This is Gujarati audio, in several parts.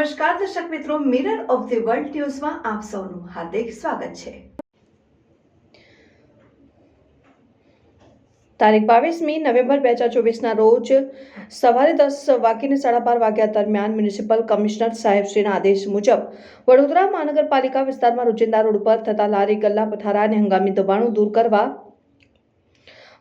નમસ્કાર દર્શક મિત્રો, મિરર ઓફ ધી વર્લ્ડ ન્યૂઝમાં આપ સૌનું હાર્દિક સ્વાગત છે। તારીખ 22મી નવેમ્બર 2024ના રોજ સવારે 10 વાગ્યાથી 12:30 વાગ્યા દરમિયાન મ્યુનિસિપલ કમિશનર સાહેબશ્રીના આદેશ મુજબ વડોદરા મહાનગરપાલિકા વિસ્તારમાં રોજિંદા રોડ પર થતા લારી ગલ્લા પથારા અને હંગામી દબાણો દૂર કરવા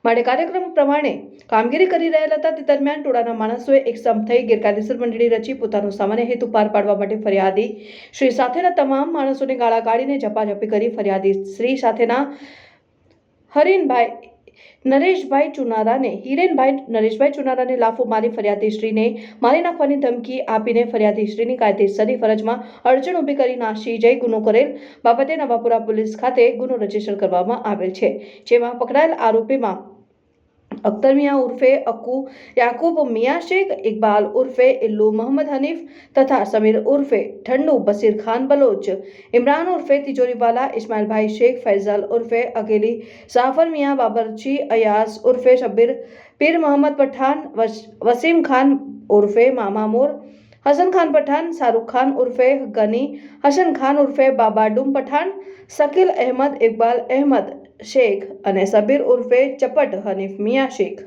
માટે કાર્યક્રમ પ્રમાણે કામગીરી કરી રહ્યા હતા। તે દરમિયાન ટોળાના માણસોએ એકસમ થઈ ગેરકાયદેસર મંડળી રચી પોતાનો સામાન્ય હેતુ પાર પાડવા માટે ફરિયાદી શ્રી સાથેના તમામ માણસોને ગાળા કાઢીને ઝપાઝપી કરી ફરિયાદી શ્રી સાથેના હરીનભાઈ નરેશભાઈ ચુનારાને લાફો મારી ફરિયાદી શ્રીને મારી નાખવાની ધમકી આપીને ફરિયાદી શ્રીની કાયદેસરની ફરજમાં અડચણ ઊભી કરી નાસી જઈ ગુનો કરેલ બાબતે નવાપુરા પોલીસ ખાતે ગુનો રજીસ્ટર કરવામાં આવેલ છે, જેમાં પકડાયેલ આરોપીમાં અખ્તર મિયા ઉર્ફે અક્કુ, યાકુબ મિયા શેખ, ઇકબાલ ઉર્ફે ઇલ્લુ મોહમ્મદ હનીફ તથા સમીર ઉર્ફે ઠંડુ, બशीर खान बलोच, इमरान उर्फे तिजोरीवाला, इस्माइल भाई शेख, फैजल उर्फे अकेली, जाफर मियाँ बाबरची, अयास उर्फे शब्बीर, पीर मोहम्मद पठान, वसीम खान उर्फे मामा मोर, हसन खान पठान, शाहरुख खान उर्फे गनी, हसन खान उर्फे बाबा डूम पठान, શકીલ અહેમદ, ઇકબાલ અહેમદ શેખ અને સબીર ઉર્ફે ચપટ હનીફ મિયા શેખ।